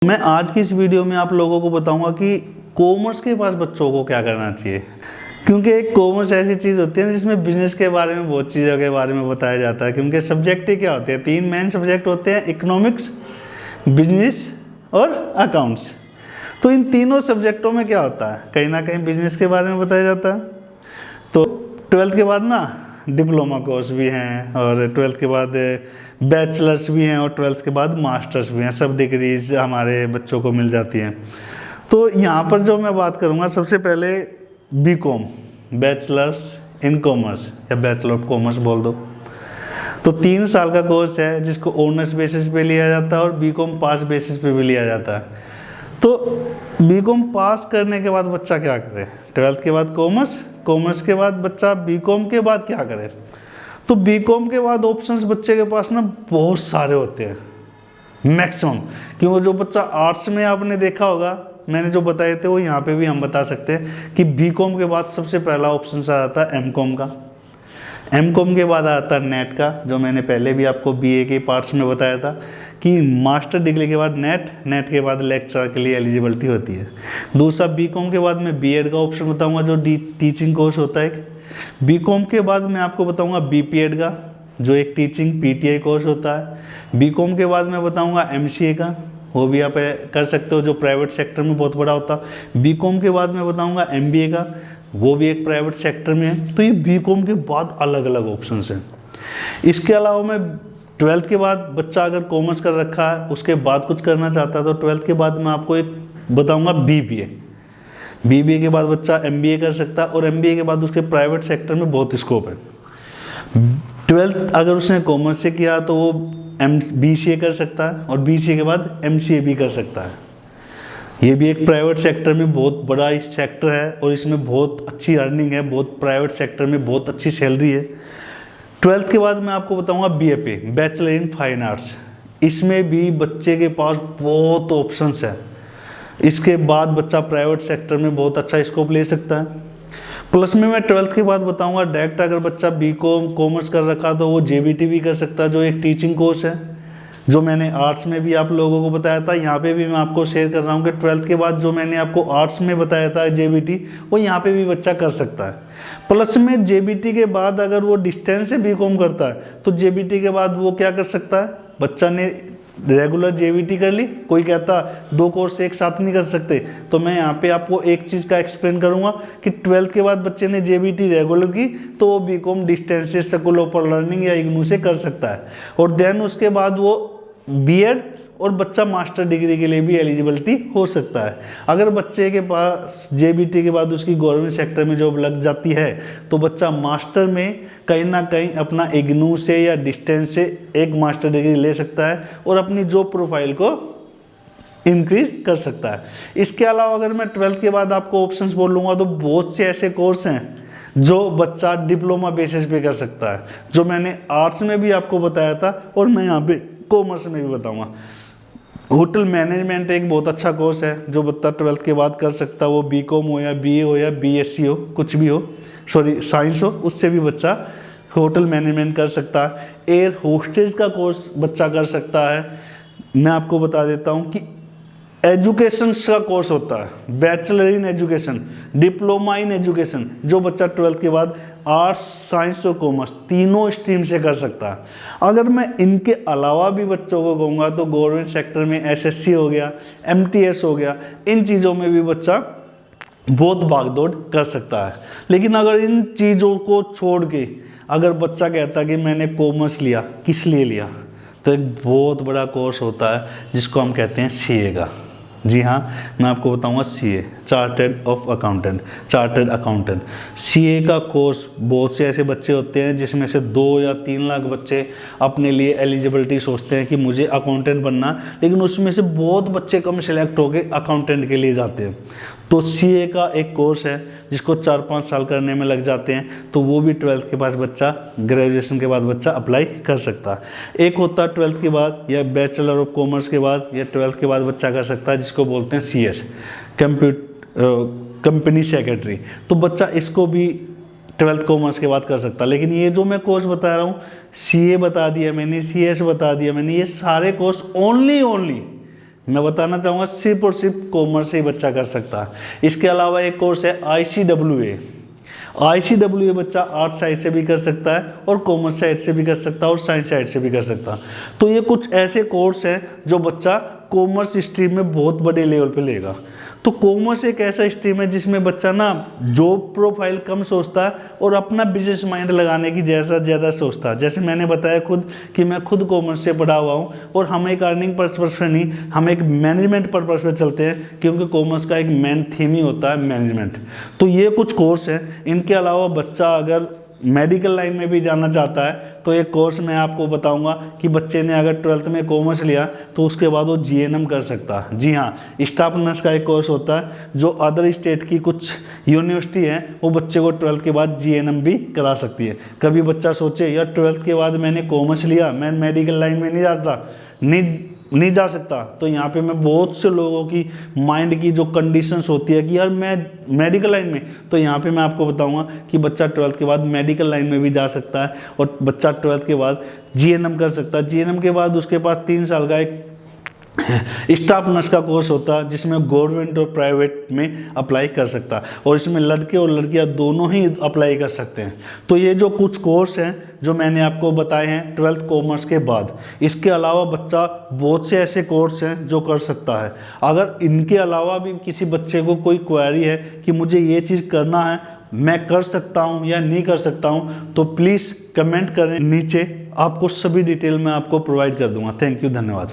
मैं आज की इस वीडियो में आप लोगों को बताऊंगा कि कॉमर्स के पास बच्चों को क्या करना चाहिए, क्योंकि एक कॉमर्स ऐसी चीज़ होती है जिसमें बिजनेस के बारे में बहुत चीज़ों के बारे में बताया जाता है। क्योंकि सब्जेक्ट ही क्या होते हैं, तीन मेन सब्जेक्ट होते हैं, इकोनॉमिक्स, बिजनेस और अकाउंट्स। तो इन तीनों सब्जेक्टों में क्या होता है, कहीं ना कहीं बिजनेस के बारे में बताया जाता है। तो 12th के बाद ना डिप्लोमा कोर्स भी हैं, और 12th के बाद बैचलर्स भी हैं, और 12th के बाद मास्टर्स भी हैं। सब डिग्रीज हमारे बच्चों को मिल जाती हैं। तो यहाँ पर जो मैं बात करूँगा, सबसे पहले बीकॉम, बैचलर्स इन कॉमर्स या बैचलर ऑफ कॉमर्स बोल दो। तो 3 साल का कोर्स है जिसको ऑनर्स बेसिस पे लिया जाता है और बीकॉम पास बेसिस पे भी लिया जाता है। तो बीकॉम पास करने के बाद बच्चा क्या करे, 12th के बाद कॉमर्स, कॉमर्स के बाद बच्चा बीकॉम के बाद क्या करे। तो बीकॉम के बाद ऑप्शंस बच्चे के पास ना बहुत सारे होते हैं, मैक्सिमम। क्योंकि जो बच्चा आर्ट्स में आपने देखा होगा, मैंने जो बताए थे वो यहाँ पे भी हम बता सकते हैं कि बीकॉम के बाद सबसे पहला ऑप्शन आ जाता है एमकॉम का। एमकॉम के बाद आता है नेट का, जो मैंने पहले भी आपको बीए के पार्ट्स में बताया था कि मास्टर डिग्री के बाद नेट के बाद लेक्चरर के लिए एलिजिबिलिटी होती है। दूसरा बीकॉम के बाद मैं बीएड का ऑप्शन बताऊंगा, जो टीचिंग कोर्स होता है। बीकॉम के बाद मैं आपको बताऊंगा बीपीएड का, जो एक टीचिंग पीटीआई कोर्स होता है। बीकॉम के बाद मैं बताऊंगा एमसीए का, वो भी आप कर सकते हो, जो प्राइवेट सेक्टर में बहुत बड़ा होता है। बीकॉम के बाद मैं बताऊंगा एमबीए का, वो भी एक प्राइवेट सेक्टर में है। तो ये बीकॉम के बाद अलग अलग ऑप्शंस हैं। इसके अलावा मैं 12th के बाद बच्चा अगर कॉमर्स कर रखा है, उसके बाद कुछ करना चाहता है, तो 12th के बाद मैं आपको एक बताऊंगा बीबीए के बाद बच्चा एमबीए कर सकता है, और एमबीए के बाद उसके प्राइवेट सेक्टर में बहुत स्कोप है। 12th अगर उसने कॉमर्स से किया तो वो बीसीए कर सकता है, और बीसीए के बाद एमसीए भी कर सकता है। ये भी एक प्राइवेट सेक्टर में बहुत बड़ा इस सेक्टर है, और इसमें बहुत अच्छी अर्निंग है, बहुत प्राइवेट सेक्टर में बहुत अच्छी सैलरी है। 12th के बाद मैं आपको बताऊंगा BAP, bachelor in fine arts. इसमें भी बच्चे के पास बहुत ऑप्शंस है। इसके बाद बच्चा प्राइवेट सेक्टर में बहुत अच्छा स्कोप ले सकता है। प्लस में मैं 12th के बाद बताऊंगा डायरेक्ट, अगर बच्चा बीकॉम कॉमर्स कर रखा तो वो जेबीटी भी कर सकता है, जो एक टीचिंग कोर्स है, जो मैंने आर्ट्स में भी आप लोगों को बताया था। यहाँ पे भी मैं आपको शेयर कर रहा हूँ कि 12th के बाद जो मैंने आपको आर्ट्स में बताया था जेबीटी, वो यहाँ पे भी बच्चा कर सकता है। प्लस में जेबीटी के बाद अगर वो डिस्टेंस से बीकॉम करता है, तो जेबीटी के बाद वो क्या कर सकता है, बच्चा ने रेगुलर जेबीटी कर ली, कोई कहता 2 कोर्स एक साथ नहीं कर सकते, तो मैं यहाँ पे आपको एक चीज़ का एक्सप्लेन करूँगा कि 12th के बाद बच्चे ने जेबीटी रेगुलर की तो वो बीकॉम डिस्टेंस से, स्कूल ऑफ लर्निंग या इग्नू से कर सकता है। और देन उसके बाद वो बीएड और बच्चा मास्टर डिग्री के लिए भी एलिजिबिलिटी हो सकता है। अगर बच्चे के पास जेबीटी के बाद उसकी गवर्नमेंट सेक्टर में जॉब लग जाती है, तो बच्चा मास्टर में कहीं ना कहीं अपना इग्नू से या डिस्टेंस से एक मास्टर डिग्री ले सकता है और अपनी जॉब प्रोफाइल को इंक्रीज कर सकता है। इसके अलावा अगर मैं 12th के बाद आपको ऑप्शंस बोलूँगा, तो बहुत से ऐसे कोर्स हैं जो बच्चा डिप्लोमा बेसिस पे कर सकता है, जो मैंने आर्ट्स में भी आपको बताया था और मैं यहाँ पे कॉमर्स में भी बताऊँगा। होटल मैनेजमेंट एक बहुत अच्छा कोर्स है जो बच्चा 12th के बाद कर सकता है, वो बीकॉम हो या बीए हो या बीएससी हो, कुछ भी हो, साइंस हो, उससे भी बच्चा होटल मैनेजमेंट कर सकता है। एयर होस्टेज का कोर्स बच्चा कर सकता है। मैं आपको बता देता हूँ कि एजुकेशन का कोर्स होता है, bachelor in education, diploma in education, जो बच्चा 12th के बाद आर्ट्स, साइंस और कॉमर्स तीनों स्ट्रीम से कर सकता है। अगर मैं इनके अलावा भी बच्चों को कहूँगा तो गवर्नमेंट सेक्टर में एसएससी हो गया, एमटीएस हो गया, इन चीज़ों में भी बच्चा बहुत भागदौड़ कर सकता है। लेकिन अगर इन चीज़ों को छोड़ के अगर बच्चा कहता है कि मैंने कॉमर्स लिया, किस लिए लिया, तो एक बहुत बड़ा कोर्स होता है जिसको हम कहते हैं सीए का। जी हाँ, मैं आपको बताऊंगा सीए, चार्टर्ड अकाउंटेंट। सीए का कोर्स बहुत से ऐसे बच्चे होते हैं जिसमें से 2 या 3 लाख बच्चे अपने लिए एलिजिबिलिटी सोचते हैं कि मुझे अकाउंटेंट बनना, लेकिन उसमें से बहुत बच्चे कम सिलेक्ट होकर अकाउंटेंट के लिए जाते हैं। तो सीए का एक कोर्स है जिसको 4-5 साल करने में लग जाते हैं, तो वो भी 12th के बाद बच्चा, ग्रेजुएशन के बाद बच्चा अप्लाई कर सकता है। एक होता है 12th के बाद या बैचलर ऑफ कॉमर्स के बाद या 12th के बाद बच्चा कर सकता है, जिसको बोलते हैं सीएस, कंपनी सेक्रेटरी। तो बच्चा इसको भी 12th कॉमर्स के बाद कर सकता है। लेकिन ये जो मैं कोर्स बता रहा हूँ, सीए बता दिया मैंने, सीएस बता दिया मैंने, ये सारे कोर्स ओनली मैं बताना चाहूँगा सिर्फ और सिर्फ कॉमर्स से ही बच्चा कर सकता है। इसके अलावा एक कोर्स है ICWA। ICWA बच्चा आर्ट साइड से भी कर सकता है और कॉमर्स साइड से भी कर सकता है और साइंस साइड से भी कर सकता है। तो ये कुछ ऐसे कोर्स हैं जो बच्चा कॉमर्स स्ट्रीम में बहुत बड़े लेवल पे लेगा। तो कॉमर्स एक ऐसा स्ट्रीम है जिसमें बच्चा ना जॉब प्रोफाइल कम सोचता है और अपना बिजनेस माइंड लगाने की ज़्यादा सोचता है। जैसे मैंने बताया खुद कि मैं खुद कॉमर्स से पढ़ा हुआ हूँ और हम एक अर्निंग पर्पस पे नहीं, हम एक मैनेजमेंट पर्पस पे चलते हैं, क्योंकि कॉमर्स का एक मेन थीम ही होता है मैनेजमेंट। तो ये कुछ कोर्स हैं। इनके अलावा बच्चा अगर मेडिकल लाइन में भी जाना चाहता है तो एक कोर्स मैं आपको बताऊंगा कि बच्चे ने अगर 12th में कॉमर्स लिया तो उसके बाद वो GNM कर सकता है। जी हाँ, स्टाफ नर्स का एक कोर्स होता है जो अदर स्टेट की कुछ यूनिवर्सिटी है वो बच्चे को 12th के बाद GNM भी करा सकती है। कभी बच्चा सोचे यार 12th के बाद मैंने कॉमर्स लिया, मैं मेडिकल लाइन में नहीं जा सकता, तो यहाँ पे मैं बहुत से लोगों की माइंड की जो कंडीशंस होती है कि यार मैं मेडिकल लाइन में, तो यहाँ पे मैं आपको बताऊंगा कि बच्चा 12th के बाद मेडिकल लाइन में भी जा सकता है और बच्चा 12th के बाद GNM कर सकता है। GNM के बाद उसके पास 3 साल का एक स्टाफ नर्स का कोर्स होता है जिसमें गवर्नमेंट और प्राइवेट में अप्लाई कर सकता है और इसमें लड़के और लड़कियां दोनों ही अप्लाई कर सकते हैं। तो ये जो कुछ कोर्स हैं जो मैंने आपको बताए हैं 12th कॉमर्स के बाद, इसके अलावा बच्चा बहुत से ऐसे कोर्स हैं जो कर सकता है। अगर इनके अलावा भी किसी बच्चे को कोई क्वेरी है कि मुझे ये चीज़ करना है, मैं कर सकता हूँ या नहीं कर सकता हूँ, तो प्लीज़ कमेंट करें नीचे, आपको सभी डिटेल मैं आपको प्रोवाइड कर दूंगा। थैंक यू, धन्यवाद।